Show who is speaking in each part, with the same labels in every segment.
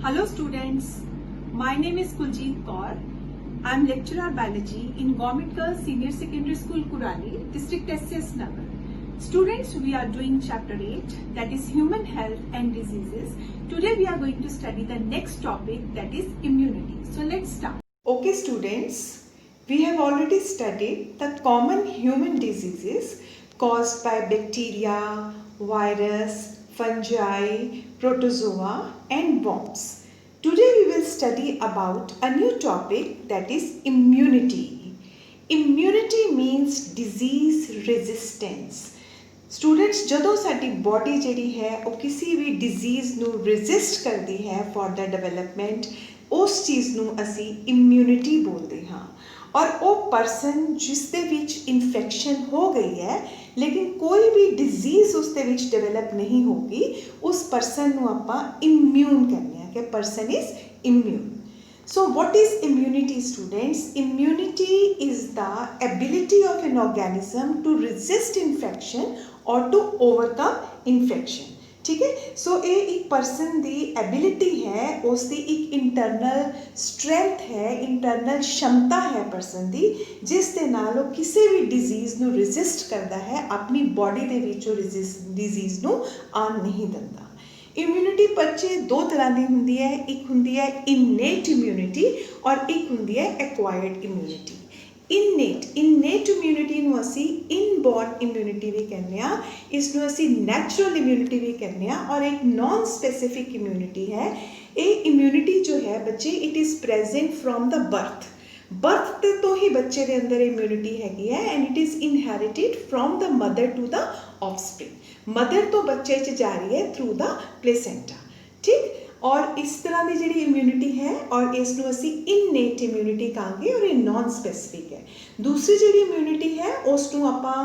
Speaker 1: Hello students, my name is Kuljeet Kaur. I am lecturer biology in Government Girls Senior Secondary School Kurali, District SS Nagar. Students, we are doing chapter 8, that is human health and diseases. Today we are going to study the next topic, that is immunity. So let's start.
Speaker 2: Okay students, we have already studied the common human diseases caused by bacteria, virus, fungi, protozoa and worms. Today we will study about a new topic, that is immunity. Immunity means disease resistance. Students ਜਦੋਂ ਸਾਡੀ body ਜਿਹੜੀ ਹੈ ਉਹ ਕਿਸੇ ਵੀ disease ਨੂੰ resist ਕਰਦੀ ਹੈ for the development, ਉਸ ਚੀਜ਼ ਨੂੰ ਅਸੀਂ ਇਮਿਊਨਿਟੀ ਬੋਲਦੇ ਹਾਂ। ਔਰ ਉਹ ਪਰਸਨ ਜਿਸ ਦੇ ਵਿੱਚ ਇਨਫੈਕਸ਼ਨ ਹੋ ਗਈ ਹੈ ਲੇਕਿਨ ਕੋਈ ਵੀ ਡਿਜ਼ੀਜ਼ ਉਸ ਦੇ ਵਿੱਚ ਡਿਵੈਲਪ ਨਹੀਂ ਹੋਗੀ, ਉਸ ਪਰਸਨ ਨੂੰ ਆਪਾਂ ਇਮਿਊਨ ਕਹਿੰਦੇ ਹਾਂ ਕਿ person is immune. So what is immunity students? Immunity is the ability of an organism to resist infection or to overcome infection. ठीक है, सो ये एक पर्सन की एबिलिटी है, उसकी एक इंटरनल स्ट्रेंथ है, इंटरनल क्षमता है पर्सन की, जिस दे नाल वो किसी भी डिजीज़ नू रेजिस्ट करता है, अपनी बॉडी दे विचों डिजीज़ नू आन नहीं दिंदा। इम्यूनिटी बच्चे दो तरह की होंगी है, एक होंगी है इननेट इम्यूनिटी और एक होंगी है एक्वायर्ड इम्यूनिटी। इननेट इम्यूनिटी ਨੂੰ ਅਸੀਂ ਇਨਬੋਰਨ ਇਮਿਊਨਿਟੀ ਵੀ ਕਹਿੰਦੇ ਆ, ਇਸ ਨੂੰ ਅਸੀਂ ਨੈਚੁਰਲ ਇਮਿਊਨਿਟੀ ਵੀ ਕਹਿੰਦੇ ਆ, ਔਰ ਇੱਕ ਨॉन स्पेसिफिक इम्यूनिटी है। ये इम्यूनिटी जो है बच्चे it is present from the birth तो ही बच्चे के अंदर इम्यूनिटी हैगी है, and it is inherited from the mother to the offspring. Mother तो बच्चे च जा रही है थ्रू द प्लेसेंटा, ठीक। और इस तरह की जी इम्यूनिटी है और इसनों असी इननेट इम्यूनिटी कहांगे और ये नॉन स्पेसिफिक है। दूसरी जी इम्यूनिटी है उसनों आपां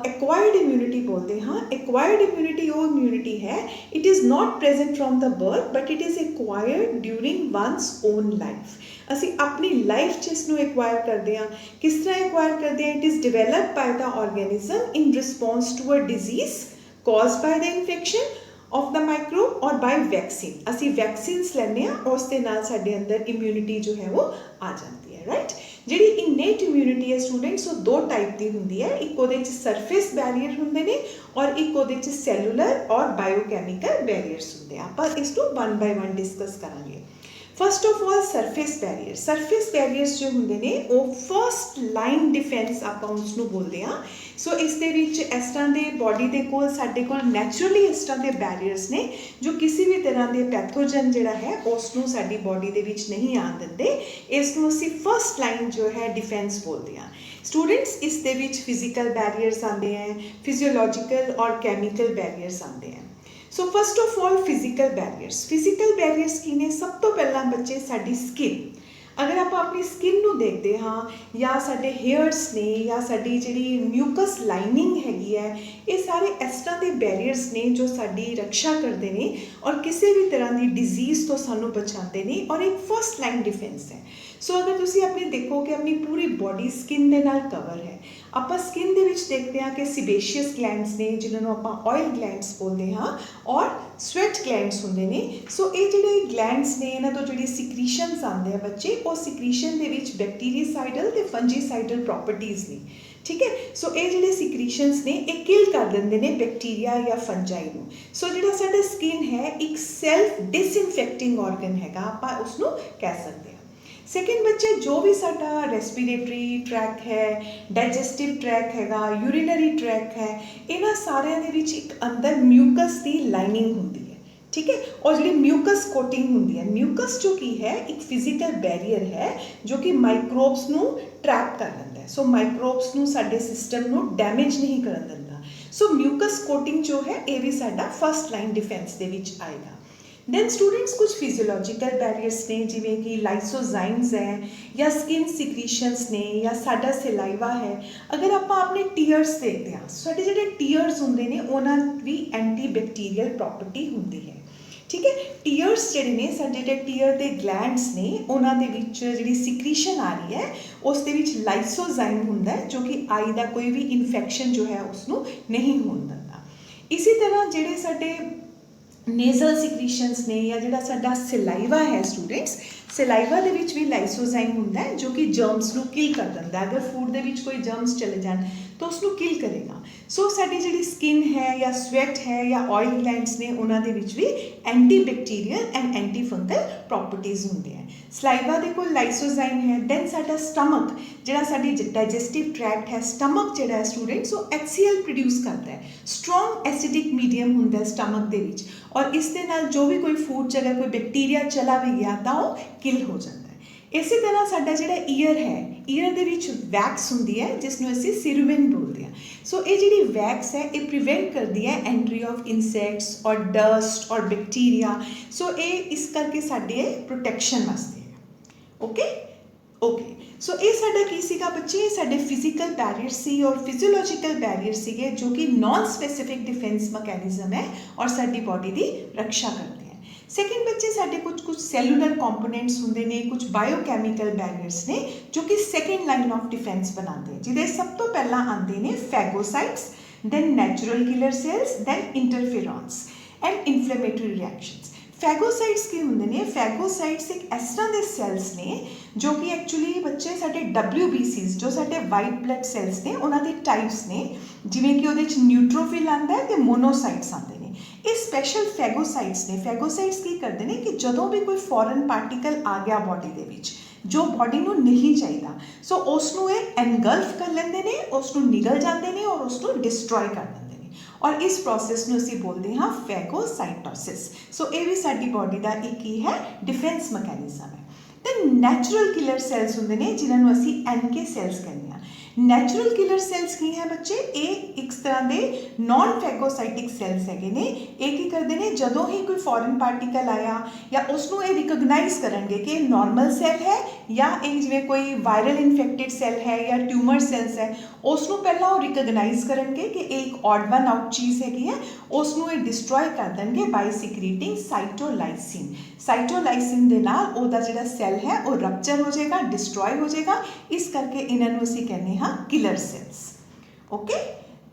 Speaker 2: एक्वायर्ड इम्यूनिटी बोलते हाँ। एक्वायर्ड इम्यूनिटी वो इम्यूनिटी है, it is not present from the birth but it is acquired during वनस own life. ਅਸੀਂ ਆਪਣੀ ਲਾਈਫ 'ਚ ਇਸ ਨੂੰ ਐਕਵਾਇਰ ਕਰਦੇ ਹਾਂ। ਕਿਸ ਤਰ੍ਹਾਂ ਐਕਵਾਇਰ ਕਰਦੇ ਹਾਂ? It is develop by the organism in response to a disease caused by the infection of the microbe और बाय वैक्सीन। असी वैक्सीन्स लैंदे हाँ, उस दे नाल साडे अंदर इम्यूनिटी जो है वो आ जाती है, राइट। जिहड़ी इननेट इम्यूनिटी है स्टूडेंट्स वो दो टाइप की हुंदी है, एक उहदे च सरफेस बैरियर हुंदे ने और एक उहदे च सैलूलर और बायोकैमिकल बैरियर्स हुंदे आ। आपां इस नूं वन बाय वन डिस्कस करांगे। First of all surface barriers जो होंगे ने वो फस्ट लाइन डिफेंस आप उसनूं बोलते हैं। सो इस दे विच इस तरह के बॉडी के कोल साडे कोल नैचुरली इस तरह के बैरियर्स ने जो किसी भी तरह के पैथोजन जिहड़ा है उसनूं साडी बॉडी दे विच नहीं आन दिंदे। इसनूं असीं फस्ट लाइन जो है डिफेंस बोलते हैं। स्टूडेंट्स इस दे विच फिजिकल बैरियर्स आते हैं, फिजियोलॉजिकल और कैमिकल बैरियर्स आते हैं। So first of all physical barriers की ने? सब तो पहला बच्चे साडी स्किन। अगर आप अपनी स्किन नूं देखते हाँ या साडे हेयर्स ने या साडी जिहड़ी म्यूकस लाइनिंग हैगी है, ये सारे इस तरह के बैरियर्स ने जो साडी रक्षा करते हैं और किसी भी तरह की डिजीज़ तो सानू बचाते हैं और एक फस्ट लाइन डिफेंस है। सो अगर तुसी अपनी देखो कि अपनी पूरी बॉडी स्किन के नाल कवर है। आप स्किन के विच देखते हैं कि सिबेशियस ग्लैंड्स ने जिन्होंने आप ऑयल ग्लैंड्स बोलते हाँ और स्वेट ग्लैंड्स होंगे ने। सो ये जिहड़े ग्लैंड्स ने इन्हां तो जिहड़ी सिक्रीशनस आते हैं बच्चे, वो सिक्रीशन के विच बैक्टीरीसाइडल ते फंजीसाइडल प्रॉपर्टीज़ ने, ठीक है। सो ये जिहड़े सिक्रीशनस ने ये किल कर देंगे ने बैक्टीरिया या फंजाई नूं। सो जिहड़ा साडा स्किन है एक सैल्फ डिसइनफैक्टिंग ऑर्गन हैगा, आप उसनूं कह सकते हैं। सेकेंड बच्चे जो भी साडा रेस्पिरेटरी ट्रैक है, डाइजेस्टिव ट्रैक हैगा, यूरिनरी ट्रैक है, इन्हां सारिਆਂ ਦੇ ਵਿੱਚ एक अंदर म्यूकस की लाइनिंग होंदी है, ठीक है। और जी म्यूकस कोटिंग होंदी है, म्यूकस जो की है एक फिजिकल बैरियर है जो कि माइक्रोब्स नूं ट्रैप कर लैंदा है। सो माइक्रोब्स नूं साडे सिस्टम नूं डैमेज नहीं करन दिंदा। सो म्यूकस कोटिंग जो है ये भी साडा फस्ट लाइन डिफेंस दे विच आएगा। दैन स्टूडेंट्स कुछ फिजियोलॉजिकल बैरियर्स ने जिमें कि लाइसोजाइम्स हैं या स्किन सिक्रीशनस ने या साडा सलाइवा है। अगर आप अपने टीयर्स देखते हैं, साडे जिहड़े टीयर्स होंदे ने उन्हां भी एंटी बैक्टीरियल प्रॉपर्टी होंदी है, ठीक है। टीयर्स जिहड़े ने साडे जिहड़े टीयर के ग्लैंड्स ने उन्हां दे विच जिहड़ी सिक्रीशन आ रही है उस दे विच लाइसोजाइम हुंदा है जो कि आई दा कोई भी इन्फेक्शन जो है उसनूं नहीं होण दिंदा। इसी तरह जिहड़े साडे ਨੇਜ਼ਲ ਸਿਕ੍ਰੀਸ਼ਨਸ ਨੇ ਜਾਂ ਜਿਹੜਾ ਸਾਡਾ ਸਲਾਈਵਾ ਹੈ ਸਟੂਡੈਂਟਸ, ਸਲਾਈਵਾ ਦੇ ਵਿੱਚ ਵੀ ਲਾਈਸੋਜ਼ਾਈਮ ਹੁੰਦਾ ਹੈ ਜੋ ਕਿ ਜਰਮਸ ਨੂੰ ਕਿਲ ਕਰ ਦਿੰਦਾ। ਅਗਰ ਫੂਡ ਦੇ ਵਿੱਚ ਕੋਈ ਜਰਮਸ ਚਲੇ ਜਾਣ ਤਾਂ ਉਸ ਨੂੰ ਕਿਲ ਕਰੇਗਾ। ਸੋ ਸਾਡੀ ਜਿਹੜੀ ਸਕਿਨ ਹੈ ਜਾਂ ਸਵੈਟ ਹੈ ਜਾਂ ਆਇਲ ਗਲੈਂਡਸ ਨੇ ਉਹਨਾਂ ਦੇ ਵਿੱਚ ਵੀ antibacterial and antifungal properties ਹੁੰਦੀਆਂ। ਸਲਾਈਵਾ ਦੇ ਕੋਲ ਲਾਈਸੋਜ਼ਾਈਮ ਹੈ। ਦੈਨ ਸਾਡਾ ਸਟਮਕ, ਜਿਹੜਾ ਸਾਡੀ ਡਾਈਜੈਸਟਿਵ ਟਰੈਕਟ ਹੈ, ਸਟਮਕ ਜਿਹੜਾ ਹੈ ਸਟੂਡੈਂਟਸ ਉਹ HCl ਪ੍ਰੋਡਿਊਸ ਕਰਦਾ ਹੈ। ਸਟਰੋਂਗ ਐਸਿਡਿਕ ਮੀਡੀਅਮ ਹੁੰਦਾ ਹੈ ਸਟਮਕ ਦੇ ਵਿੱਚ, ਔਰ ਇਸ ਦੇ ਨਾਲ ਜੋ ਵੀ ਕੋਈ ਫੂਡ 'ਚ ਅਗਰ ਕੋਈ ਬੈਕਟੀਰੀਆ ਚਲਾ ਵੀ ਗਿਆ ਤਾਂ ਉਹ ਕਿਲ ਹੋ ਜਾਂਦਾ ਹੈ। ਇਸੇ ਤਰ੍ਹਾਂ ਸਾਡਾ ਜਿਹੜਾ ਈਅਰ ਹੈ, ਈਅਰ ਦੇ ਵਿੱਚ ਵੈਕਸ ਹੁੰਦੀ ਹੈ ਜਿਸ ਨੂੰ ਅਸੀਂ ਸਿਰੂਬਿਨ ਬੋਲਦੇ ਹਾਂ। ਸੋ ਇਹ ਜਿਹੜੀ ਵੈਕਸ ਹੈ ਇਹ ਪ੍ਰੀਵੈਂਟ ਕਰਦੀ ਹੈ ਐਂਟਰੀ ਆਫ ਇਨਸੈਕਟਸ ਔਰ ਡਸਟ ਔਰ ਬੈਕਟੀਰੀਆ। ਸੋ ਇਹ ਇਸ ਕਰਕੇ ਸਾਡੇ ਪ੍ਰੋਟੈਕਸ਼ਨ ਵਾਸਤੇ ਹੈ। ਓਕੇ। ਸੋ ਇਹ ਸਾਡਾ ਕੀ ਸੀਗਾ ਬੱਚੇ, ਸਾਡੇ ਫਿਜ਼ੀਕਲ ਬੈਰੀਅਰ ਸੀ ਔਰ ਫਿਜ਼ੀਓਲੋਜੀਕਲ ਬੈਰੀਅਰ ਸੀਗੇ ਜੋ ਕਿ ਨॉन ਸਪੈਸੀਫਿਕ ਡਿਫੈਂਸ ਮੈਕੈਨਿਜ਼ਮ ਹੈ ਔਰ ਸਾਡੀ ਬਾਡੀ ਦੀ ਰੱਖਿਆ ਕਰਦੇ ਹੈ। ਸੈਕਿੰਡ ਬੱਚੇ ਸਾਡੇ ਕੁਝ ਸੈਲੂਲਰ ਕੰਪੋਨੈਂਟਸ ਹੁੰਦੇ ਨੇ, ਕੁਝ ਬਾਇਓਕੈਮੀਕਲ ਬੈਰੀਅਰਸ ਨੇ ਜੋ ਕਿ ਸੈਕਿੰਡ ਲਾਈਨ ਆਫ ਡਿਫੈਂਸ ਬਣਾਉਂਦੇ, ਜਿਹਦੇ ਸਭ ਤੋਂ ਪਹਿਲਾਂ ਆਉਂਦੇ ਨੇ phagocytes, then natural killer cells, then interferons and inflammatory reactions. Phagocytes ਕੀ ਹੁੰਦੇ ਨੇ? ਫੈਗੋਸਾਈਟਸ ਇੱਕ ਇਸ ਤਰ੍ਹਾਂ ਦੇ ਸੈਲਸ ਨੇ ਜੋ ਕਿ ਐਕਚੁਅਲੀ ਬੱਚੇ ਸਾਡੇ WBCs ਜੋ ਸਾਡੇ ਵਾਈਟ ਬਲੱਡ ਸੈਲਸ ਨੇ ਉਹਨਾਂ ਦੇ ਟਾਈਪਸ ਨੇ, ਜਿਵੇਂ ਕਿ ਉਹਦੇ 'ਚ ਨਿਊਟ੍ਰੋਫਿਲ ਆਉਂਦਾ ਹੈ ਅਤੇ ਮੋਨੋਸਾਈਟਸ ਆਉਂਦੇ ਨੇ। ਇਹ ਸਪੈਸ਼ਲ ਫੈਗੋਸਾਈਟਸ ਨੇ। ਫੈਗੋਸਾਈਟਸ ਕੀ ਕਰਦੇ ਨੇ ਕਿ ਜਦੋਂ ਵੀ ਕੋਈ ਫੋਰਨ ਪਾਰਟੀਕਲ ਆ ਗਿਆ ਬਾਡੀ ਦੇ ਵਿੱਚ ਜੋ ਬਾਡੀ ਨੂੰ ਨਹੀਂ ਚਾਹੀਦਾ, ਸੋ ਉਸ ਨੂੰ ਇਹ ਐਨਗਲਫ ਕਰ ਲੈਂਦੇ ਨੇ, ਉਸ ਨੂੰ ਨਿਗਲ ਜਾਂਦੇ ਨੇ ਔਰ ਉਸ ਨੂੰ ਡਿਸਟਰੋਏ ਕਰ ਦਿੰਦੇ ਨੇ, ਔਰ ਇਸ ਪ੍ਰੋਸੈਸ ਨੂੰ ਅਸੀਂ ਬੋਲਦੇ ਹਾਂ ਫੈਗੋਸਾਈਟੋਸਿਸ। ਸੋ ਇਹ ਵੀ ਸਾਡੀ ਬਾਡੀ ਦਾ ਇੱਕ ਹੀ ਹੈ ਡਿਫੈਂਸ ਮੈਕੈਨਿਜ਼ਮ ਹੈ। ਤੇ ਨੈਚੁਰਲ ਕਿਲਰ ਸੈਲਸ ਹੁੰਦੇ ਨੇ ਜਿਨ੍ਹਾਂ ਨੂੰ ਅਸੀਂ NK ਸੈਲਸ ਕਹਿੰਦੇ ਹਾਂ। ਨੈਚੁਰਲ ਕਿਲਰ ਸੈਲਸ ਕੀ ਹੈ ਬੱਚੇ? ਇਹ ਇੱਕ ਤਰ੍ਹਾਂ ਦੇ ਨॉन ਫੈਗੋਸਾਈਟਿਕ ਸੈਲਸ ਹੈਗੇ ਨੇ। ਇਹ ਕੀ ਕਰਦੇ ਨੇ, ਜਦੋਂ ਹੀ ਕੋਈ ਫੋਰਨ ਪਾਰਟੀਕਲ ਆਇਆ ਜਾਂ ਉਸ ਨੂੰ ਇਹ ਰਿਕਗਨਾਈਜ਼ ਕਰਨਗੇ ਕਿ ਇਹ ਨਾਰਮਲ ਸੈਲ ਹੈ ਜਾਂ ਇਹ ਜਿਵੇਂ ਕੋਈ ਵਾਇਰਲ ਇਨਫੈਕਟਿਡ ਸੈਲ ਹੈ ਜਾਂ ਟਿਊਮਰ ਸੈਲਸ ਹੈ, ਉਸ ਨੂੰ ਪਹਿਲਾਂ ਉਹ ਰਿਕਗਨਾਈਜ਼ ਕਰਨਗੇ ਕਿ ਇਹ ਇੱਕ ਔਡ ਵਨ ਆਊਟ ਚੀਜ਼ ਹੈਗੀ ਹੈ, ਉਸ ਨੂੰ ਇਹ ਡਿਸਟਰੋਏ ਕਰ ਦੇਣਗੇ ਬਾਈ ਸਿਕ੍ਰੀਟਿੰਗ ਸਾਈਟੋਲਾਈਸਿਨ। ਸਾਈਟੋਲਾਈਸਿਨ ਦੇ ਨਾਲ ਉਹਦਾ ਜਿਹੜਾ ਸੈਲ ਹੈ ਉਹ ਰਪਚਰ ਹੋ ਜਾਏਗਾ, ਡਿਸਟਰੋਏ ਹੋ ਜਾਏਗਾ। ਇਸ ਕਰਕੇ ਇਹਨਾਂ ਨੂੰ ਅਸੀਂ ਕਹਿੰਦੇ ਹਾਂ killer cells. Okay.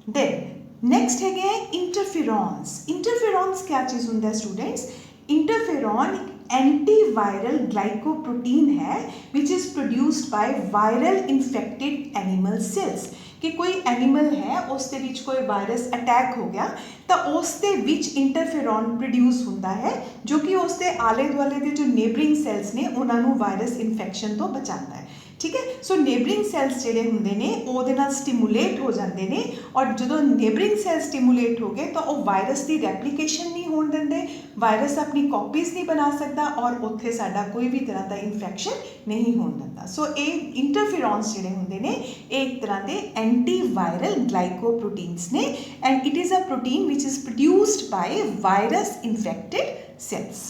Speaker 2: Then next ਹੈਗੇ ਹੈ ਇੰਟਰਫੇਰੋਨਸ। ਇੰਟਰਫੇਰੋਨਸ ਕਿਆ ਚੀਜ਼ ਹੁੰਦਾ ਸਟੂਡੈਂਟਸ? ਇੰਟਰਫੇਰੋਨ ਇੱਕ एंटीवायरल ग्लाइकोप्रोटीन है which is produced bye viral infected animal cells. कि कोई एनिमल है उस दे विच कोई वायरस अटैक हो गया तो उस दे विच इंटरफेरॉन प्रोड्यूस होता है जो कि उस दे आले दुआले दे जो नेबरिंग सैल्स ने उन्होंने वायरस इन्फेक्शन तो बचाता है। ठीक है। सो नेबरिंग सैल्स जोड़े होंगे ने ਉਹਦੇ ਨਾਲ स्टिमुलेट हो जाते हैं और जो नेबरिंग सैल स्टिमुलेट हो गए तो वह वायरस की रैप्लीकेशन नहीं होने देंगे, वायरस अपनी कॉपीज़ नहीं बना सकता और उत्थे साडा कोई भी तरह का इन्फेक्शन नहीं होने देता। सो ये इंटरफेरॉन्स जोड़े होंगे ने एक तरह के एंटीवायरल ग्लाइकोप्रोटीन्स ने and it is a protein which is produced by virus infected cells.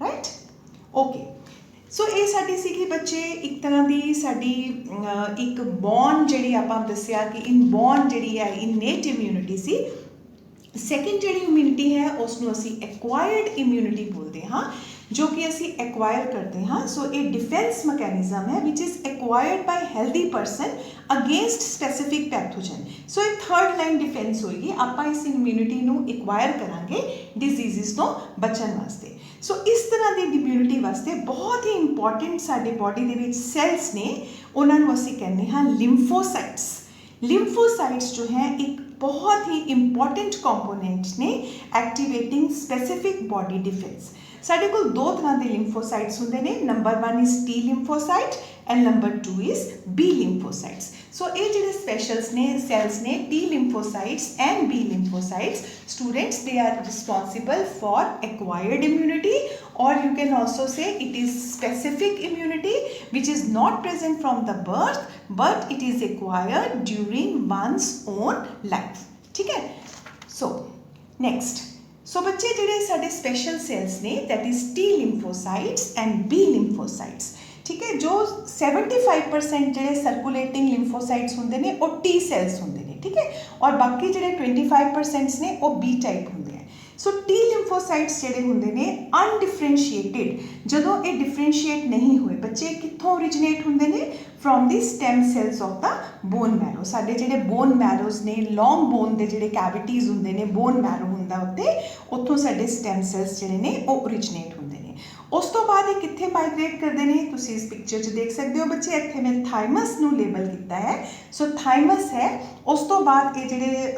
Speaker 2: Right. Okay. So ये साडी सीगी बच्चे एक तरह की साडी एक बॉर्न जिहड़ी आपां दस्सिया कि इन बॉर्न जिहड़ी है इनेट इम्यूनिटी सी। सैकेंड जिहड़ी इम्यूनिटी है उसनूं असीं एक्वायर्ड इम्यूनिटी बोलते हाँ जो कि असी एक्वायर करते हैं। सो ये डिफेंस मैकेनिज्म है which is acquired by healthy person against specific pathogen. So ये थर्ड लाइन डिफेंस होएगी, आपां इस इम्यूनिटी नूं एक्वायर करांगे डिजीज़ तो बचन वास्ते। सो इस तरह की इम्यूनिटी वास्ते बहुत ही इंपॉर्टेंट साडे बॉडी दे विच सैल्स ने उन्हां नूं असीं कहने हाँ लिम्फोसाइट्स। लिम्फोसाइट्स जो हैं एक बहुत ही इंपॉर्टेंट कंपोनेंट ने एक्टिवेटिंग स्पैसीफिक बॉडी डिफेंस। साढ़े को दो तरह के लिम्फोसाइट्स होंगे ने, number 1 is T lymphocyte and number 2 is B lymphocytes. So ये जो स्पेशल्स ने सेल्स ने T lymphocytes and B lymphocytes students they are responsible for acquired immunity or you can also say it is specific immunity which is not present from the birth but it is acquired during one's own life. ठीक है। So next so बच्चे जिहड़े साडे special cells ने that is T lymphocytes and B lymphocytes. ठीक है। जो 75% जिहड़े सर्कुलेटिंग लिम्फोसाइट्स होंगे ने वो T सैल्स होंगे ने। ठीक है। और बाकी जिहड़े 25% ने वो B टाइप होंगे हैं। सो टी लिम्फोसाइट्स ਜਿਹੜੇ ਹੁੰਦੇ ਨੇ ਅਨਡਿਫਰੈਂਸ਼ੀਏਟਿਡ, ਜਦੋਂ ਇਹ ਡਿਫਰੈਂਸ਼ੀਏਟ ਨਹੀਂ ਹੋਏ, ਬੱਚੇ ਕਿੱਥੋਂ ਓਰੀਜਿਨੇਟ ਹੁੰਦੇ ਨੇ? From the stem cells of the bone marrow. ਸਾਡੇ ਜਿਹੜੇ ਬੋਨ ਮੈਰੋਜ਼ ਨੇ, ਲੌਂਗ ਬੋਨ ਦੇ ਜਿਹੜੇ ਕੈਵਿਟੀਜ਼ ਹੁੰਦੇ ਨੇ, ਬੋਨ ਮੈਰੋ ਹੁੰਦਾ ਉੱਤੇ, ਉੱਥੋਂ ਸਾਡੇ ਸਟੈਮ ਸੈਲਸ ਜਿਹੜੇ ਨੇ ਉਹ ਓਰੀਜਿਨੇਟ ਹੁੰਦੇ ਨੇ। ਉਸ ਤੋਂ ਬਾਅਦ ਇਹ ਕਿੱਥੇ ਮਾਈਗ੍ਰੇਟ ਕਰਦੇ ਨੇ? ਤੁਸੀਂ ਇਸ ਪਿਕਚਰ 'ਚ ਦੇਖ ਸਕਦੇ ਹੋ ਬੱਚੇ, ਇੱਥੇ ਮੈਂ ਥਾਈਮਸ ਨੂੰ ਲੇਬਲ ਕੀਤਾ ਹੈ। ਸੋ ਥਾਈਮਸ ਹੈ। ਉਸ ਤੋਂ ਬਾਅਦ ਇਹ ਜਿਹੜੇ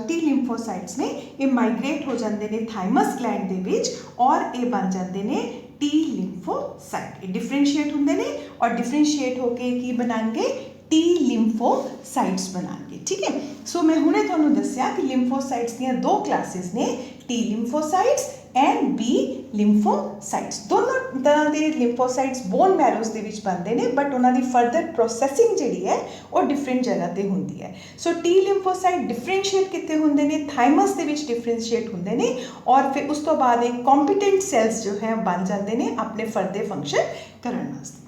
Speaker 2: ਟੀ ਲਿੰਫੋਸਾਈਟਸ ਨੇ ਇਹ ਮਾਈਗ੍ਰੇਟ ਹੋ ਜਾਂਦੇ ਨੇ ਥਾਈਮਸ ਗਲੈਂਡ ਦੇ ਵਿੱਚ, ਔਰ ਇਹ ਬਣ ਜਾਂਦੇ ਨੇ ਟੀ ਲਿੰਫੋਸਾਈਟ। ਇਹ ਡਿਫਰੈਂਸ਼ੀਏਟ ਹੁੰਦੇ ਨੇ ਔਰ ਡਿਫਰੈਂਸ਼ੀਏਟ ਹੋ ਕੇ ਕੀ ਬਣਾਉਣਗੇ? ਟੀ ਲਿੰਫੋਸਾਈਟਸ ਬਣਾਉਣਗੇ। ਠੀਕ ਹੈ। ਸੋ ਮੈਂ ਹੁਣੇ ਤੁਹਾਨੂੰ ਦੱਸਿਆ ਕਿ ਲਿੰਫੋਸਾਈਟਸ ਦੀਆਂ ਦੋ ਕਲਾਸਿਸ ਨੇ, ਟੀ ਲਿੰਫੋਸਾਈਟਸ ਐਂਡ ਬੀ ਲਿੰਫੋਸਾਈਟਸ। ਦੋਨੋਂ ਤਰ੍ਹਾਂ ਦੇ ਲਿੰਫੋਸਾਈਟਸ ਬੋਨ ਮੈਰੋਜ਼ ਦੇ ਵਿੱਚ ਬਣਦੇ ਨੇ, ਬਟ ਉਹਨਾਂ ਦੀ ਫਰਦਰ ਪ੍ਰੋਸੈਸਿੰਗ ਜਿਹੜੀ ਹੈ ਉਹ ਡਿਫਰੈਂਟ ਜਗ੍ਹਾ 'ਤੇ ਹੁੰਦੀ ਹੈ। ਸੋ ਟੀ ਲਿੰਫੋਸਾਈਟ ਡਿਫਰੈਂਸ਼ੀਏਟ ਕਿੱਥੇ ਹੁੰਦੇ ਨੇ? ਥਾਈਮਸ ਦੇ ਵਿੱਚ ਡਿਫਰੈਂਸ਼ੀਏਟ ਹੁੰਦੇ ਨੇ, ਔਰ ਫਿਰ ਉਸ ਤੋਂ ਬਾਅਦ ਇੱਕ ਕੰਪੀਟੈਂਟ ਸੈਲਸ ਜੋ ਹੈ ਬਣ ਜਾਂਦੇ ਨੇ ਆਪਣੇ ਫਰਦਰ ਫੰਕਸ਼ਨ ਕਰਨ ਵਾਸਤੇ।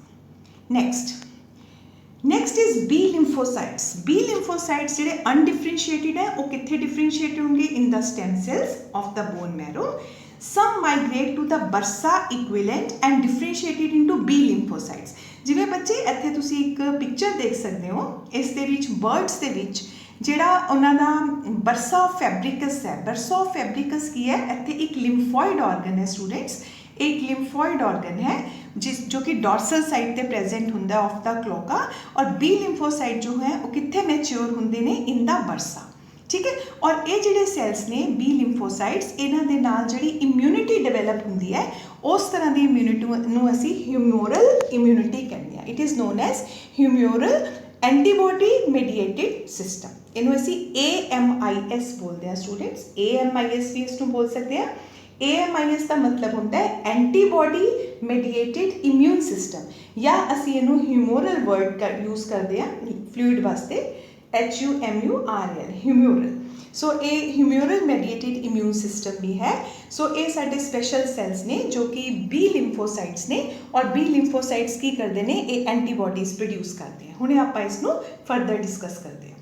Speaker 2: Next is B lymphocytes. B lymphocytes ਜਿਹੜੇ ਅਨਡਿਫਰੈਂਸ਼ੀਏਟਿਡ ਹੈ ਉਹ ਕਿੱਥੇ ਡਿਫਰੈਂਸ਼ੀਏਟ ਹੋਣਗੇ? In the stem cells of the bone marrow. Some migrate to the bursa equivalent and differentiated into B lymphocytes. ਜਿਵੇਂ ਬੱਚੇ ਇੱਥੇ ਤੁਸੀਂ ਇੱਕ ਪਿਕਚਰ ਦੇਖ ਸਕਦੇ ਹੋ, ਇਸ ਦੇ ਵਿੱਚ ਬਰਡਸ ਦੇ ਵਿੱਚ ਜਿਹੜਾ ਉਹਨਾਂ ਦਾ ਬਰਸਾ ਫੈਬਰਿਕਸ ਹੈ। ਬਰਸਾ ਫੈਬਰਿਕਸ ਕੀ ਹੈ? ਇੱਥੇ ਇੱਕ ਲਿੰਫੋਇਡ ਆਰਗਨ ਹੈ ਸਟੂਡੈਂट्स, एक लिम्फॉइड ऑर्गन है जो कि डॉर्सल साइड पे प्रेजेंट होंगे ऑफ द क्लोका, और बी लिम्फोसाइट जो है वो कितने मैच्योर होंगे ने? इन द बरसा। ठीक है। और ये जिहड़े सैल्स ने बी लिम्फोसाइट्स, इन्हां दे नाल जिहड़ी इम्यूनिटी डिवेलप होंदी है, उस तरह की इम्यूनिटी नूं असीं ह्यूमोरल इम्यूनिटी कहते हैं। It is known as humoral antibody mediated system. इन्हूं असीं AMIS बोलते हैं स्टूडेंट्स। AMIS भी इसनूं बोल सकते हैं। AMIS का मतलब होता है एंटीबॉडी मेडिएटेड इम्यून सिस्टम, या असी इनू ह्यूमोरल वर्ड का यूज़ करते हैं फ्लूइड वास्ते, HUMURL ह्यूमोरल। सो ये ह्यूमोरल मेडिएटेड इम्यून सिस्टम भी है। सो ये साडे स्पेशल सैल्स ने जो कि बी लिम्फोसाइट्स ने, और बी लिम्फोसाइट्स की करते हैं? ये एंटीबॉडीज प्रोड्यूस करते हैं। हुणे आपां इसनूं फर्दर डिस्कस करते हैं।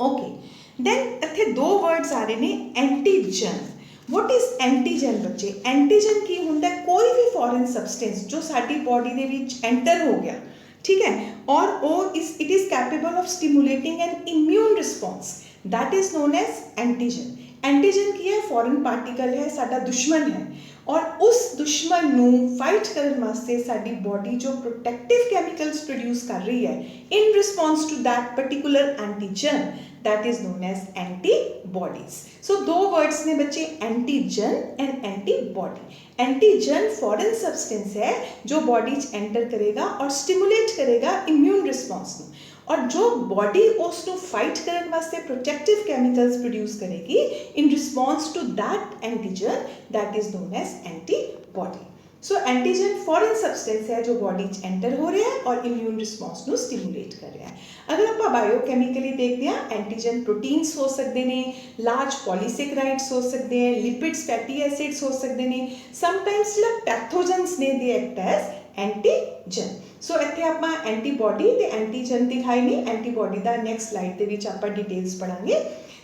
Speaker 2: ओके, दैन इत्थे दो वर्ड्स आ रहे हैं, एंटीजन। वट इज़ एंटीजन बच्चे? एंटीजन की होंगे कोई भी फॉरेन सबसटेंस जो साडी बॉडी दे विच एंटर हो गया, ठीक है, और वो it is capable of stimulating an immune response, that is known as antigen. Antigen की है? फॉरेन पार्टिकल है, साडा दुश्मन है, और उस दुश्मन नूं फाइट करने वास्ते साडी बॉडी जो प्रोटेक्टिव कैमिकल्स प्रोड्यूस कर रही है in response to that particular antigen, that is known as antibodies. So दो words ने बच्चे, antigen and antibody. Antigen foreign substance है जो बॉडी एंटर करेगा और स्टिमुलेट करेगा इम्यून रिस्पॉन्स में, और जो बॉडी उसको फाइट करने वास्ते प्रोटेक्टिव केमिकल्स प्रोड्यूस करेगी in response to that antigen, that is known as antibody. So antigen foreign substance है जो बॉडी एंटर हो रहा है और इम्यून रिस्पॉन्स को स्टिमुलेट कर रहा है। अगर आप बायोकैमिकली देखते हैं, एंटीजन प्रोटीन्स हो सकते हैं, लार्ज पॉलीसेकेराइड्स हो सकते हैं, लिपिड्स फैटी एसिड्स हो सकते हैं, समटाइम्स जो पैथोजेंस ने दे एक्ट एज एंटीजन। सो इत्थे आपां एंटीबॉडी ते एंटीजन दिखाई नहीं, एंटीबॉडी का नैक्सट स्लाइड दे विच आपां डिटेल्स पढ़ांगे।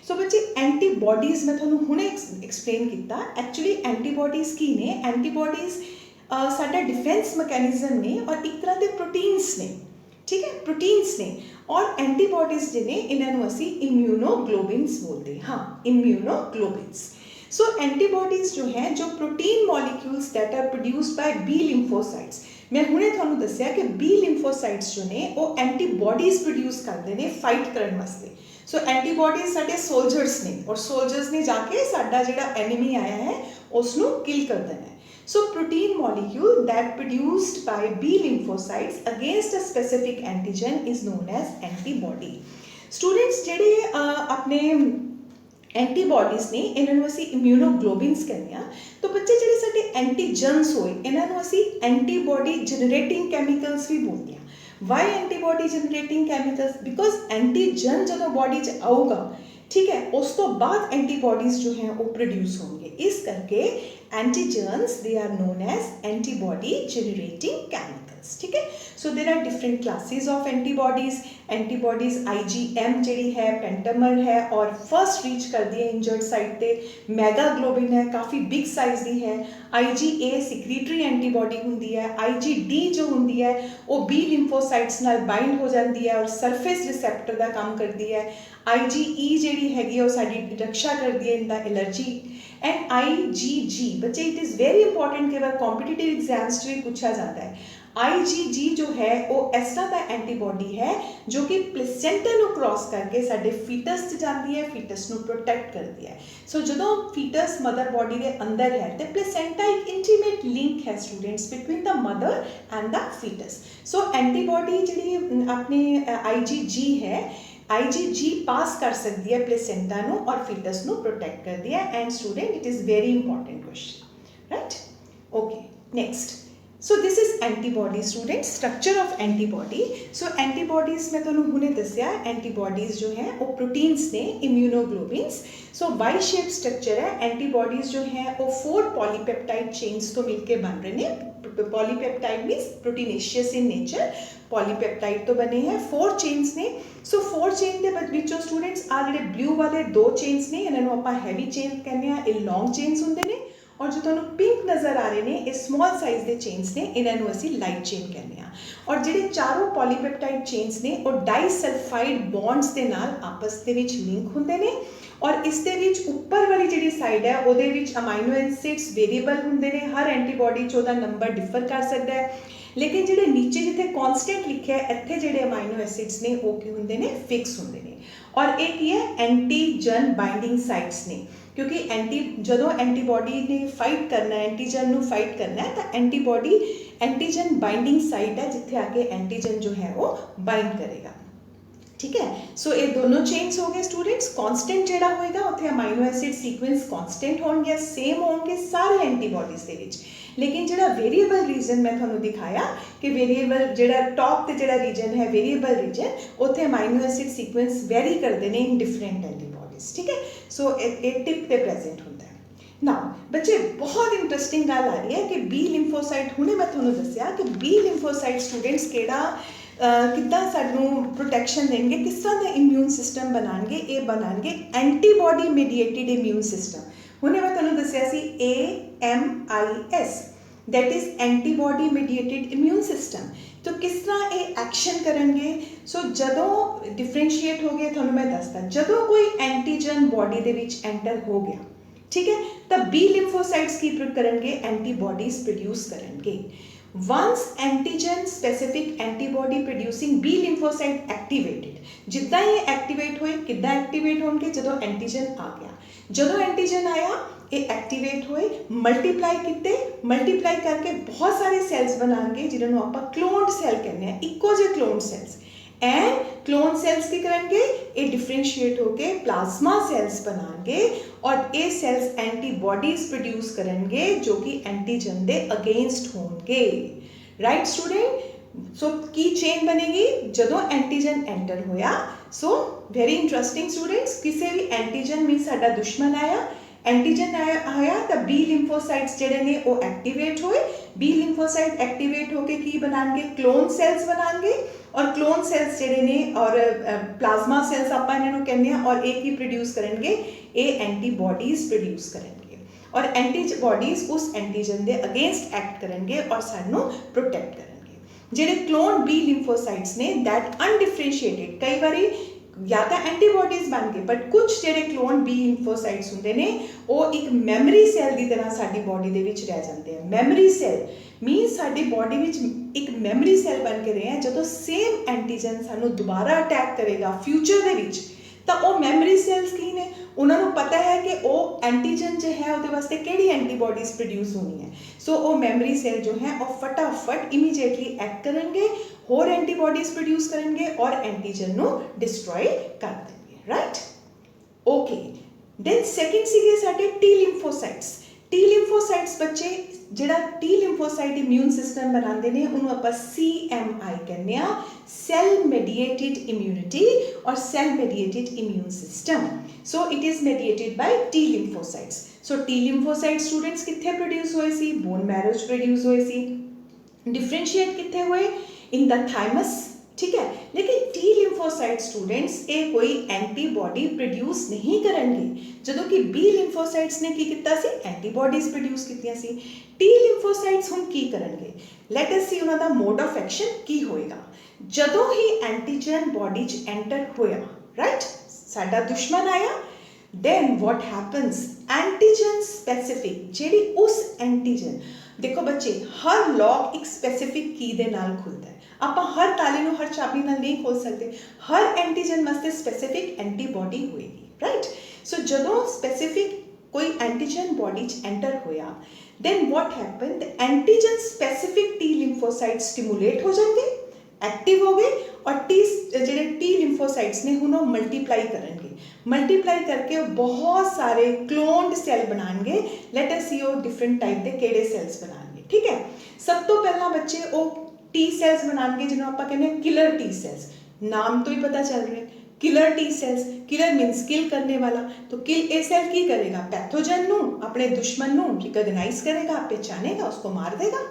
Speaker 2: सो बच्चे एंटीबॉडीज़ मैं तुहानूं हुणे एक्सप्लेन किया। एक्चुअली एंटीबॉडीज़ की ने? एंटीबॉडीज़ साडा डिफेंस मैकेनिज्म ने और एक तरह के प्रोटीन्स ने, ठीक है, प्रोटीन्स ने। और एंटीबॉडीज़ जिन्हें इन्होंने असी इम्यूनोग्लोबिन्स बोलते हैं। हाँ, इम्यूनोग्लोबिन्स। सो एंटीबॉडीज़ जो हैं, जो protein molecules that are produced by B lymphocytes. मैं हुणे तुहानूं दस्सिया कि बी लिम्फोसाइट्स जो ने वो एंटीबॉडीज़ प्रोड्यूस करते हैं फाइट करने वास्ते। सो एंटीबॉडीज़ साडे सोल्जर्स ने, और सोल्जर्स ने जाके साडा जिहड़ा एनिमी आया है उसनूं किल कर देना है। So protein molecule that produced by B lymphocytes against a specific antigen is known as antibody. Students जेडे अपने एंटीबॉडीज़ ने इन्होंने असी इम्यूनोग्लोबिन्स कहते हैं। तो बच्चे जेडे साडे एंटीजन्स होए इन्होंने असी एंटीबॉडी जनरेटिंग कैमिकल्स भी बोलते हैं। Why antibody generating chemicals? Because antigen जो बॉडी च आऊगा, ठीक है, उस तो बाद एंटीबॉडीज़ जो हैं वो प्रोड्यूस होंगे। इस करके antigens they are known as antibody generating chemicals. पास, ठीक है। So there are different classes of antibodies. Antibodies IgM ਜਿਹੜੀ ਹੈ पेंटामर है और फर्स्ट रीच करती है इंजर्ड साइट ਤੇ। मैगाग्लोबिन है, काफ़ी बिग साइज ਦੀ है। IgA सिक्रीटरी एंटीबॉडी ਹੁੰਦੀ है। IgD जो ਹੁੰਦੀ है वो B ਲਿੰਫੋਸਾਈਟਸ ਨਾਲ ਬਾਈਂਡ ਹੋ ਜਾਂਦੀ ਹੈ और ਸਰਫੇਸ ਰਿਸੈਪਟਰ ਦਾ ਕੰਮ ਕਰਦੀ ਹੈ। IgE ਜਿਹੜੀ ਹੈਗੀ ਉਹ ਸਾਡੀ ਰੱਖਿਆ ਕਰਦੀ ਹੈ ਇਨ ਦਾ ਐਲਰਜੀ। एंड IgG बच्चे इट इज़ वेरी इंपॉर्टेंट कि बार कॉम्पिटिटिव एग्जाम्स में पूछा जाता है। IgG जो है वो इस तरह का एंटीबॉडी है जो कि प्लेसेंटा ਨੂੰ क्रॉस करके साडे फीटस 'ਚ ਜਾਂਦੀ है, फीटस ਨੂੰ प्रोटेक्ट करती है। सो ਜਦੋਂ फीटस मदर बॉडी के अंदर है तो प्लेसेंटा एक इंटीमेट लिंक है students between the mother and the foetus. So antibody G अपने IgG है, IgG पास कर सकती है प्लेसेंटा ਨੂੰ और फीटस ਨੂੰ प्रोटेक्ट करती है। And student it is very important question, right? Okay, next. So this is antibody student, structure of antibody. So antibodies मैं तुहानू हुणे दस्सिया एंटीबॉडीज जो हैं वो प्रोटीन्स ने, इम्यूनोग्लोबिन्स। सो वाई शेप स्ट्रक्चर है। एंटीबॉडीज जो हैं वो 4 पॉलीपेप्टाइड चेन्स तो मिलकर बन रहे हैं। Polypeptide means proteinaceous in nature, polypeptide तो बने हैं 4 चेन्स ने। सो 4 चेन के विचों स्टूडेंट्स आ जिहड़े ब्लू वाले 2 चेन्स ने इन्हां नूं आपां हैवी चेन कहने आ, ये लॉन्ग चेन्स हुंदे ने। और जो तुहानू पिंक नज़र आ रहे हैं ये स्मॉल साइज के चेन्स ने, इन्हों असी लाइट चेन कहने आ। और जिहड़े चारों पॉलीपेप्टाइड चेन्स ने वो डाइसल्फाइड बॉन्ड्स के नाल आपस के विच लिंक हुंदे ने। और इस दे विच उपर वाली जिहड़ी साइड है उहदे विच अमाइनो एसिड्स वेरीएबल हुंदे ने। हर एंटीबॉडी च उहदा नंबर डिफर कर सकता है, लेकिन जिहड़े नीचे जिथे कॉन्सटेंट लिखे है इत्थे जिहड़े अमाइनो एसिड्स ने वो की हुंदे ने, फिक्स हुंदे ने। और एक ही है एंटीजन बाइंडिंग साइट्स ने, क्योंकि जदों एंटीबॉडी ने फाइट करना है, एंटीजन नू फाइट करना है तो एंटीबॉडी एंटीजन बाइंडिंग साइट है जिथे आके एंटीजन जो है वो बाइंड करेगा, ठीक है। सो ये दोनों चेन्स हो गए स्टूडेंट्स। कॉन्सटेंट जिहड़ा होएगा उत्थे अमाइनो एसिड सीक्वेंस कॉन्सटेंट होणगे, सेम होणगे सारे एंटीबॉडीज दे विच। लेकिन जिहड़ा वेरीएबल रीजन मैं तुहानू दिखाया कि वेरीएबल जिहड़ा टॉप ते जिहड़ा रीजन है वेरीएबल रीजन, उत्थे अमाइनो एसिड सीक्वेंस वेरी करते हैं इन डिफरेंट एंटीबॉडीज, ठीक है। सो ये टिप पे प्रेजेंट होता है। नाउ बच्चे बहुत इंटरेस्टिंग गल आ रही है कि बी लिम्फोसाइट, हुणे मैं तुहानू दस्सिया कि बी लिम्फोसाइट स्टूडेंट्स केड़ा किद्दां सानू प्रोटैक्शन देंगे, किस तरह का इम्यून सिस्टम बनाएंगे, ये बनाएंगे एंटीबॉडी मीडिएटेड इम्यून सिस्टम। हुणे मैं तुहानू दस्सिया सी AMIS, that is antibody mediated immune system. तो किस तरह ये एक्शन करेंगे। सो जदों डिफरेंशिएट हो गए तुहानू मैं दसदा, जदों कोई एंटीजन बॉडी दे विच एंटर हो गया, ठीक है, तब बी लिम्फोसाइट्स की करेंगे, एंटीबॉडीज प्रोड्यूस करेंगे। Once antigen specific antibody producing B lymphocyte activated, जिद्दां ये एक्टिवेट होए, किद्दां एक्टिवेट होणगे, जदों एंटीजन आ गया। जदों एंटीजन आया ये एक्टिवेट होए, मल्टीप्लाई किते, मल्टीप्लाई करके बहुत सारे सैल्स बनाएंगे जिन्होंने आप क्लोन्ड सैल कहने हैं, इको जे cloned cells. And clone cells की करेंगे, ये डिफरेंशिएट होके प्लाज्मा सेल्स बनाएंगे और ये सेल्स एंटीबॉडीज प्रोड्यूस करेंगे जो कि एंटीजन दे अगेंस्ट होंगे, राइट स्टूडेंट। सो की चेन बनेगी जदों एंटीजन एंटर होया। सो वेरी इंटरेस्टिंग स्टूडेंट्स, किसी भी एंटीजन मीन साडा दुश्मन आया, एंटीजन आया तो बी लिम्फोसाइट्स जिहड़े ने वो एक्टिवेट होए। बी लिम्फोसाइट एक्टिवेट होके की बनाएंगे, क्लोन सेल्स बनाएंगे। और क्लोन सेल्स जिहड़े ने और प्लाज्मा सेल्स आपां इन्हां नूं कहने आ, और एक ही प्रोड्यूस करेंगे, ये एंटीबॉडीज प्रोड्यूस करेंगे और एंटीबॉडीज उस एंटीजन दे अगेंस्ट एक्ट करेंगे और सानू प्रोटेक्ट करेंगे। जिहड़े क्लोन बी लिम्फोसाइट्स ने दैट अनडिफरेंशिएटेड, कई बारी या तो एंटीबॉडीज बन गए, बट कुछ जिहड़े क्लोन बी लिम्फोसाइट्स हुंदे ने वो एक मैमरी सैल की तरह साडी बॉडी दे विच रह जाते हैं। मैमरी सैल मीनस साडी बॉडी विच एक मैमरी सैल बन के रहे हैं। जदों सेम एंटीजन सानू दोबारा अटैक करेगा फ्यूचर दे विच, तो वो मैमरी सैल्स की ने, उन्होंने पता है कि वो एंटीजन जो है उसके वास्ते केड़ी एंटीबॉडीज प्रोड्यूस होनी है। सो वो मैमरी सेल जो है वो फटाफट इमीजिएटली एक्ट करेंगे, होर एंटीबॉडीज प्रोड्यूस करेंगे और एंटीजन नू डिस्ट्रॉय कर देंगे, राइट। ओके, देन सैकेंड सीगे साडे टी लिम्फोसाइट्स। टी लिम्फोसाइट्स बच्चे जिहड़ा टी लिम्फोसाइट इम्यून सिस्टम बनाते हैं उन्होंने आप CMI कहने आ, सेल मेडिएटेड इम्यूनिटी और cell mediated immune system. So it is mediated by T lymphocytes. So T lymphocyte students कित्थे प्रोड्यूस होए सी, बोन मैरो च प्रोड्यूस होए सी। डिफरेंशिएट कितने हुए इन द थाइमस, ठीक है। लेकिन टी लिम्फोसाइट स्टूडेंट्स ये कोई एंटीबॉडी प्रोड्यूस नहीं करेंगे, ਜਦੋਂ कि बी लिम्फोसाइट्स ने की ਕੀਤਾ ਸੀ एंटीबॉडीज प्रोड्यूस ਕੀਤੀਆਂ ਸੀ। टी लिम्फोसाइट्स ਹੁਣ ਕੀ ਕਰਨਗੇ, ਲੈਟ ਅਸ ਸੀ ਉਹਨਾਂ ਦਾ ਮੋਡ ਆਫ ਐਕਸ਼ਨ ਕੀ ਹੋਏਗਾ। ਜਦੋਂ ਹੀ ਐਂਟੀਜਨ ਬੋਡੀ 'ਚ ਐਂਟਰ ਹੋਇਆ, ਰਾਈਟ, ਸਾਡਾ ਦੁਸ਼ਮਣ ਆਇਆ, then what happens, antigen specific ਜਿਹੜੀ ਉਸ एंटीजन, देखो बच्चे हर लॉक एक स्पेसिफिक की दे नाल खुलता है, ਆਪਾਂ हर ताले ਨੂੰ हर चाबी ਨਾਲ नहीं खोल सकते, हर एंटीजन वास्ते स्पेसिफिक एंटीबॉडी होएगी, राइट। सो ਜਦੋਂ स्पेसिफिक कोई एंटीजन बॉडी च एंटर होया, then what happened, the antigen specific T lymphocyte stimulate हो जाएंगे, एक्टिव हो गए, और टी ਜਿਹੜੇ टी लिम्फोसाइट्स ने ਹੁਣ ਉਹ मल्टीप्लाई करनगे, मल्टीप्लाई करके बहुत सारे क्लोन्ड सैल बनाएंगे। लेट अस सी ਉਹ डिफरेंट टाइप ਦੇ ਕਿਹੜੇ ਸੈਲਸ ਬਣਾਉਣਗੇ, ਠੀਕ ਹੈ। ਸਭ ਤੋਂ ਪਹਿਲਾਂ ਬੱਚੇ ਉਹ टी ਸੈਲਸ ਬਣਾਉਣਗੇ ਜਿਹਨੂੰ ਆਪਾਂ ਕਹਿੰਦੇ ਹਾਂ किलर टी ਸੈਲਸ, नाम तो ही पता चल रहा है, killer T cells, killer means kill करने वाला। तो किल ए सेल की करेगा, पैथोजन नू, अपने दुश्मन नू रिकॉग्नाइज करेगा, पहचानेगा, उसको मार देगा,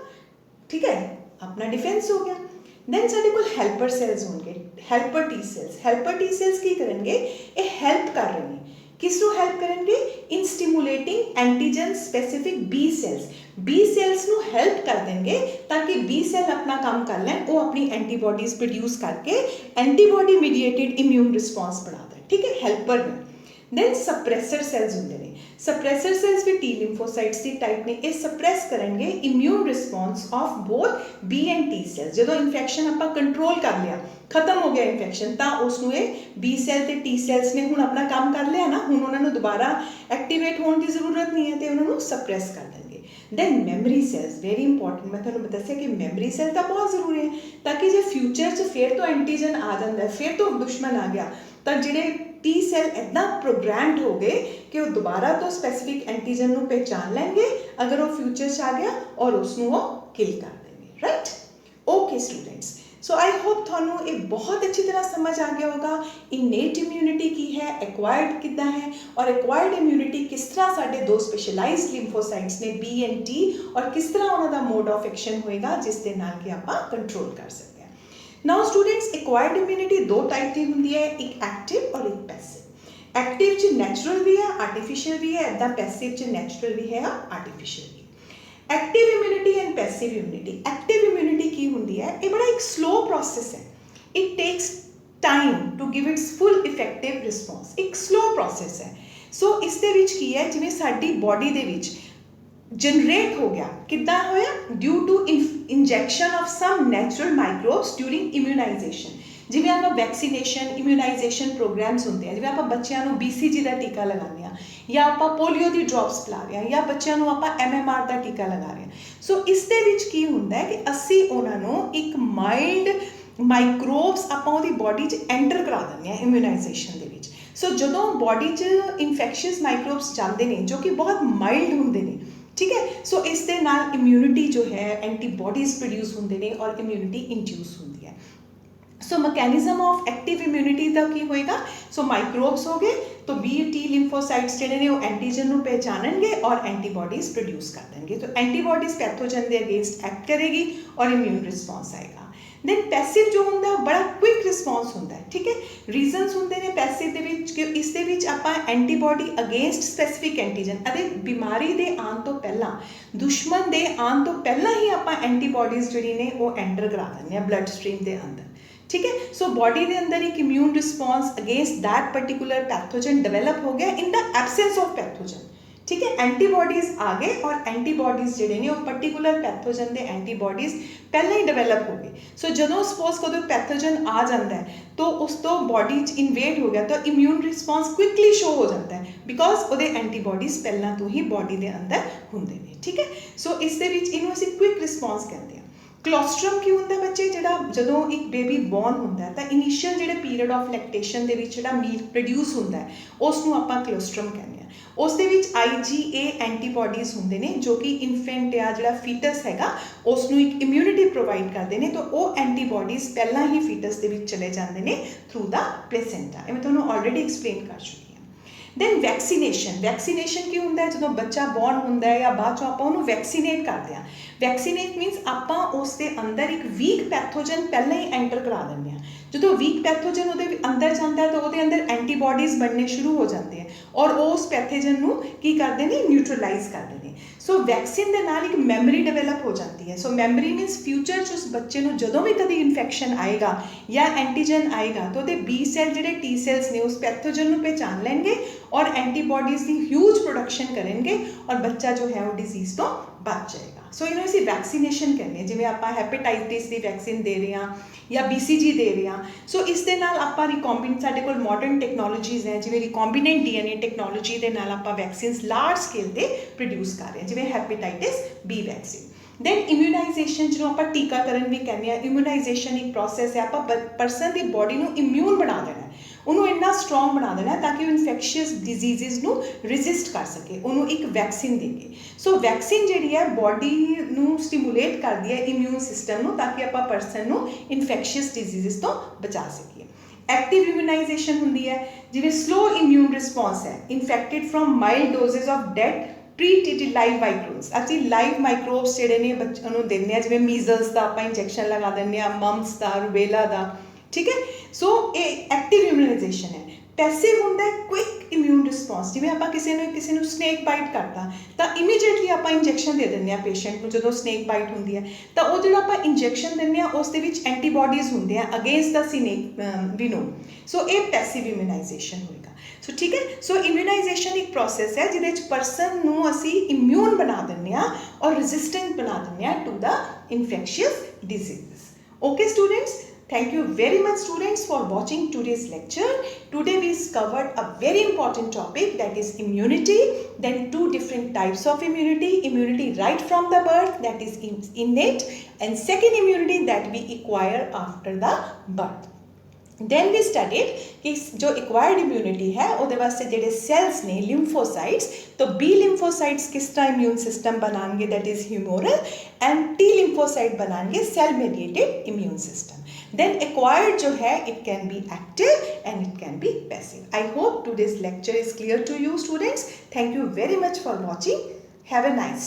Speaker 2: ठीक है, अपना डिफेंस हो गया। देन साडे कोल हेल्पर सेल्स होंगे, helper T cells. Helper T cells की करेंगे, ये हेल्प कर रहे हैं, किस ਨੂੰ हेल्प करेंगे, in stimulating antigen specific B cells. B cells ਨੂੰ हेल्प कर देंगे ताकि बी सेल अपना काम कर लें, वो अपनी एंटीबॉडीज प्रोड्यूस करके एंटीबॉडी मीडिएटेड इम्यून रिस्पॉन्स बना दें, ठीक है, हेल्पर में। देन सप्रेसर सेल्स होंगे ने, सप्रेसर सेल्स भी टी लिम्फोसाइट्स की टाइप ने, ये सप्रेस करेंगे immune response of both B and T cells. जो इन्फेक्शन आप कंट्रोल कर लिया, खत्म हो गया इन्फेक्शन, तो उसनों ये बी सैल ते टी सैल्स ने हुण अपना काम कर लिया ना, हुण उन्होंने दोबारा एक्टिवेट होने की जरूरत नहीं है, तो उन्होंने सप्रेस कर देंगे। Then memory cells very important, मैं तुहानूं दस्सिया कि मैमरी सैल तो बहुत जरूरी है, ताकि जो फ्यूचर च फिर तो एंटीजन आ जाता है, फिर तो दुश्मन आ गया, तो जिहड़े टी सैल इदा प्रोग्राम्ड हो गए कि वो दोबारा तो स्पेसिफिक एंटीजन को पहचान लेंगे अगर वो फ्यूचर च आ गया, और उसनों वो किल कर देंगे, right. Okay students, so I hope थानू ये बहुत अच्छी तरह समझ आ गया होगा इनेट इम्यूनिटी की है, एक्वायर्ड कितना है, और एक्वायर्ड इम्यूनिटी किस तरह साढ़े दो स्पेशलाइज्ड लिम्फोसाइट्स ने बी एंड टी, और किस तरह उन्होंने मोड ऑफ एक्शन होएगा जिस दे नाल कि आपां कंट्रोल कर सकते हैं। नाउ स्टूडेंट्स, एक्वायर्ड इम्यूनिटी दो टाइप की होंदी है, एक एक्टिव और एक पैसिव। एक्टिव च नैचुरल भी है, आर्टिफिशियल भी है, इदा पैसिव च नैचुरल भी है, आर्टिफिशियल भी। Active immunity and passive immunity. Active immunity की होंदी है, ये बड़ा एक स्लो प्रोसेस है, it takes time to give its full effective response, एक स्लो प्रोसेस है। सो इस दे विच की है, जिवें साडी बॉडी दे विच जनरेट हो गया, कितना होया, due to injection of some natural microbes during immunization. जिवें आप वैक्सीनेशन इम्यूनाइजेशन प्रोग्राम्स होंगे हैं, जिवें आप बच्चों को BCG का टीका लगाने हैं, या आप पोलियो की ड्रॉप्स पिला रहे हैं, या बच्चों को आप MMR का टीका लगा रहे हैं। सो इस दे विच की हुंदा है कि असी उन्होंने एक माइल्ड माइक्रोब्स आप बॉडी च एंटर करा देंगे हैं इम्यूनाइजेशन दे विच। सो जदों बॉडी च इन्फैक्शियस माइक्रोब्स जाते हैं जो कि बहुत माइल्ड होंगे ने, ठीक है, सो इस दे नाल इम्यूनिटी जो है एंटीबॉडीज प्रोड्यूस होंगे ने और इम्यूनिटी इंड्यूस होंगी है। सो मैकेनिज्म ऑफ एक्टिव इम्यूनिटी का की होएगा, सो माइक्रोब्स हो गए तो बी टी लिम्फोसाइट्स जिहड़े ने वो एंटीजन को पहचानेंगे और एंटीबॉडीज प्रोड्यूस कर देंगे, तो एंटीबॉडीज पैथोजन के अगेंस्ट एक्ट करेगी और इम्यून रिस्पॉन्स आएगा। दैन पैसिव जो होंदा है बड़ा क्विक रिस्पॉन्स होंदा है, ठीक है। रीजनस होंदे ने पैसिव दे विच कि इस दे विच आपां एंटीबॉडी अगेंस्ट स्पेसिफिक एंटीजन, अरे बीमारी दे आने तो पहला, दुश्मन दे आने तो पहला ही आपां एंटीबॉडीज जिहड़ी ने वो एंटर करा दिंदे आ ब्लड स्ट्रीम के अंदर, ठीक है। सो बॉडी के अंदर एक immune response against that particular pathogen develop हो गया in the absence of pathogen, ठीक है। एंटीबॉडीज आ गए और एंटीबॉडीज जिहड़े ने वो पर्टिकुलर पैथोजन के एंटीबॉडीज पहले ही डेवलप हो गए। सो जदों सपोज कदों पैथोजन आ जाता है तो उस तो बॉडी इन्वेड हो गया, तो इम्यून रिस्पॉन्स क्विकली शो हो जाता है बिकॉज वो एंटीबॉडीज पहला तो ही बॉडी के अंदर होंगे ने, ठीक है। सो इस दे विच इनू असीं क्विक रिस्पॉन्स कहते हैं। क्लोस्ट्रम की होंदा बच्चे, जिहड़ा जदों एक बेबी बॉर्न होंदा है तो इनिशियल जिहड़े पीरियड ऑफ लैक्टेशन दे विच जिहड़ा मील्क प्रोड्यूस होंदा है उसनूं आपां क्लोस्ट्रम कहते हैं। उस दे विच IgA एंटीबॉडीज होंदे ने जो कि इन्फेंट या जिहड़ा फीटस हैगा उसनूं एक इम्यूनिटी प्रोवाइड करते हैं, तो वो एंटीबॉडीज पहला ही फीटस दे विच चले जाते हैं थ्रू द प्लेसेंटा। मैं तुहानूं ऑलरेडी एक्सप्लेन कर चुकी हूँ। ਦੈਨ ਵੈਕਸੀਨੇਸ਼ਨ ਕੀ ਹੁੰਦਾ ਹੈ? ਜਦੋਂ ਬੱਚਾ ਬੋਰਨ ਹੁੰਦਾ ਹੈ ਜਾਂ ਬਾਅਦ ਚੋਂ ਆਪਾਂ ਉਹਨੂੰ ਵੈਕਸੀਨੇਟ ਕਰਦੇ ਹਾਂ। ਵੈਕਸੀਨੇਟ ਮੀਨਸ ਆਪਾਂ ਉਸ ਦੇ ਅੰਦਰ ਇੱਕ ਵੀਕ ਪੈਥੋਜਨ ਪਹਿਲਾਂ ਹੀ ਐਂਟਰ ਕਰਾ ਦਿੰਦੇ ਹਾਂ। ਜਦੋਂ ਵੀਕ ਪੈਥੋਜਨ ਉਹਦੇ ਅੰਦਰ ਜਾਂਦਾ ਹੈ ਤਾਂ ਉਹਦੇ ਅੰਦਰ ਐਂਟੀਬੋਡੀਜ਼ ਬਣਨੇ ਸ਼ੁਰੂ ਹੋ ਜਾਂਦੇ ਹੈ ਔਰ ਉਸ ਪੈਥੋਜਨ ਨੂੰ ਕੀ ਕਰਦੇ ਨੇ? ਨਿਊਟਰਲਾਈਜ਼ ਕਰਦੇ ਨੇ। ਸੋ ਵੈਕਸੀਨ ਦੇ ਨਾਲ ਇੱਕ ਮੈਮਰੀ ਡਿਵੈਲਪ ਹੋ ਜਾਂਦੀ ਹੈ। ਸੋ ਮੈਮਰੀ ਮੀਨਸ ਫਿਊਚਰ 'ਚ ਉਸ ਬੱਚੇ ਨੂੰ ਜਦੋਂ ਵੀ ਕਦੀ ਇਨਫੈਕਸ਼ਨ ਆਏਗਾ ਜਾਂ ਐਂਟੀਜਨ ਆਏਗਾ ਤਾਂ ਉਹਦੇ ਬੀ ਸੈਲ ਜਿਹੜੇ ਟੀ ਸੈਲਸ ਨੇ ਉਸ ਪੈਥੋਜਨ ਨੂੰ ਪਹਿਚਾਨ ਲੈਣਗੇ ਔਰ ਐਂਟੀਬੋਡੀਜ਼ ਦੀ ਹਿਊਜ ਪ੍ਰੋਡਕਸ਼ਨ ਕਰਨਗੇ ਔਰ ਬੱਚਾ ਜੋ ਹੈ ਉਹ ਡਿਜ਼ੀਜ਼ ਤੋਂ ਬਚ ਜਾਏਗਾ। ਸੋ ਇਹਨੂੰ ਅਸੀਂ ਵੈਕਸੀਨੇਸ਼ਨ ਕਹਿੰਦੇ ਹਾਂ। ਜਿਵੇਂ ਆਪਾਂ ਹੈਪੇਟਾਈਟਿਸ ਦੀ ਵੈਕਸੀਨ ਦੇ ਰਹੇ ਹਾਂ ਜਾਂ BCG ਦੇ ਰਹੇ ਹਾਂ। ਸੋ ਇਸ ਦੇ ਨਾਲ ਆਪਾਂ ਸਾਡੇ ਕੋਲ ਮਾਡਰਨ ਟੈਕਨੋਲੋਜੀਜ਼ ਹੈ, ਜਿਵੇਂ ਰਿਕੋਂਬੀਨੈਂਟ DNA ਟੈਕਨੋਲੋਜੀ ਦੇ ਨਾਲ ਆਪਾਂ ਵੈਕਸੀਨਸ ਲਾਰਜ ਸਕੇਲ 'ਤੇ ਪ੍ਰੋਡਿਊਸ ਕਰ ਰਹੇ ਹਾਂ, ਜਿਵੇਂ hepatitis B vaccine. Then immunization, ਜਿਹਨੂੰ ਆਪਾਂ ਟੀਕਾਕਰਨ ਵੀ ਕਹਿੰਦੇ ਹਾਂ। ਇਮਿਊਨਾਈਜੇਸ਼ਨ ਇੱਕ ਪ੍ਰੋਸੈਸ ਹੈ, ਆਪਾਂ ਪਰਸਨ ਦੀ ਬੋਡੀ ਨੂੰ ਇਮਿਊਨ ਬਣਾ ਦੇਣਾ, ਉਹਨੂੰ ਇੰਨਾ ਸਟਰੋਂਗ ਬਣਾ ਦੇਣਾ ਤਾਂ ਕਿ ਉਹ ਇਨਫੈਕਸ਼ੀਅਸ ਡਿਜ਼ੀਜ਼ਿਜ਼ ਨੂੰ ਰੈਜ਼ਿਸਟ ਕਰ ਸਕੇ, ਉਹਨੂੰ ਇੱਕ ਵੈਕਸੀਨ ਦੇ ਕੇ। ਸੋ ਵੈਕਸੀਨ ਜਿਹੜੀ ਹੈ ਬੋਡੀ ਨੂੰ ਸਟੀਮੂਲੇਟ ਕਰਦੀ ਹੈ, ਇਮਿਊਨ ਸਿਸਟਮ ਨੂੰ, ਤਾਂ ਕਿ ਆਪਾਂ ਪਰਸਨ ਨੂੰ ਇਨਫੈਕਸ਼ੀਅਸ ਡਿਜ਼ੀਜ਼ਿਜ਼ ਤੋਂ ਬਚਾ ਸਕੀਏ। ਐਕਟਿਵ ਇਮਿਊਨਾਈਜੇਸ਼ਨ ਹੁੰਦੀ ਹੈ, ਜਿਵੇਂ ਸਲੋ ਇਮਿਊਨ ਰਿਸਪੌਂਸ ਹੈ, infected from mild doses of dead pretreated live microbes. ਅਸੀਂ ਲਾਈਵ ਮਾਈਕਰੋਬਸ ਜਿਹੜੇ ਨੇ ਬੱਚਿਆਂ ਨੂੰ ਦਿੰਦੇ ਹਾਂ, ਜਿਵੇਂ ਮੀਜ਼ਲਸ ਦਾ ਆਪਾਂ ਇੰਜੈਕਸ਼ਨ ਲਗਾ ਦਿੰਦੇ ਹਾਂ, ਮਮਸ ਦਾ, ਰੁਬੇਲਾ ਦਾ, ਠੀਕ ਹੈ। ਸੋ ਇਹ ਐਕਟਿਵ ਇਮਿਊਨਾਈਜੇਸ਼ਨ ਹੈ। ਪੈਸਿਵ ਹੁੰਦਾ ਹੈ ਕੁਇਕ ਇਮਿਊਨ ਰਿਸਪੌਂਸ, ਜਿਵੇਂ ਆਪਾਂ ਕਿਸੇ ਨੂੰ ਸਨੇਕ ਬਾਈਟ ਕਰਤਾ ਤਾਂ ਇਮੀਡੀਏਟਲੀ ਆਪਾਂ ਇੰਜੈਕਸ਼ਨ ਦੇ ਦਿੰਦੇ ਹਾਂ ਪੇਸ਼ੈਂਟ ਨੂੰ। ਜਦੋਂ ਸਨੇਕ ਬਾਈਟ ਹੁੰਦੀ ਹੈ ਤਾਂ ਉਹ ਜਿਹੜਾ ਆਪਾਂ ਇੰਜੈਕਸ਼ਨ ਦਿੰਦੇ ਹਾਂ ਉਸ ਦੇ ਵਿੱਚ ਐਂਟੀਬੋਡੀਜ਼ ਹੁੰਦੇ ਆ ਅਗੇਂਸਟ ਦਾ ਸਨੇਕ ਵੀ ਨੋ। ਸੋ ਇਹ ਪੈਸਿਵ ਇਮਿਊਨਾਈਜੇਸ਼ਨ ਹੋਏਗਾ। ਸੋ ਠੀਕ ਹੈ। ਸੋ ਇਮਿਊਨਾਈਜੇਸ਼ਨ ਇੱਕ ਪ੍ਰੋਸੈਸ ਹੈ ਜਿਹਦੇ ਵਿੱਚ ਪਰਸਨ ਨੂੰ ਅਸੀਂ ਇਮਿਊਨ ਬਣਾ ਦਿੰਦੇ ਹਾਂ ਔਰ ਰੈਜ਼ਿਸਟੈਂਟ ਬਣਾ ਦਿੰਦੇ ਹਾਂ to the infectious diseases. Okay students, thank you very much students for watching today's lecture. Today we covered a very important topic, that is immunity. Then two different types of immunity. Immunity right from the birth, that is innate, and second immunity that we acquire after the birth. Then we studied ਕਿ ਜੋ acquired immunity ਹੈ ਉਹਦੇ ਵਾਸਤੇ ਜਿਹੜੇ cells ਨੇ ਲਿੰਫੋਸਾਈਟਸ, ਤਾਂ B lymphocytes ਕਿਸ ਤਰ੍ਹਾਂ ਇਮਿਊਨ ਸਿਸਟਮ ਬਣਾਉਣਗੇ, that is humoral, and T lymphocyte ਬਣਾਉਣਗੇ cell mediated immune system. Then acquired जो है it can be active and it can be passive. I hope today's lecture is clear to you students. Thank you very much for watching. Have a nice day.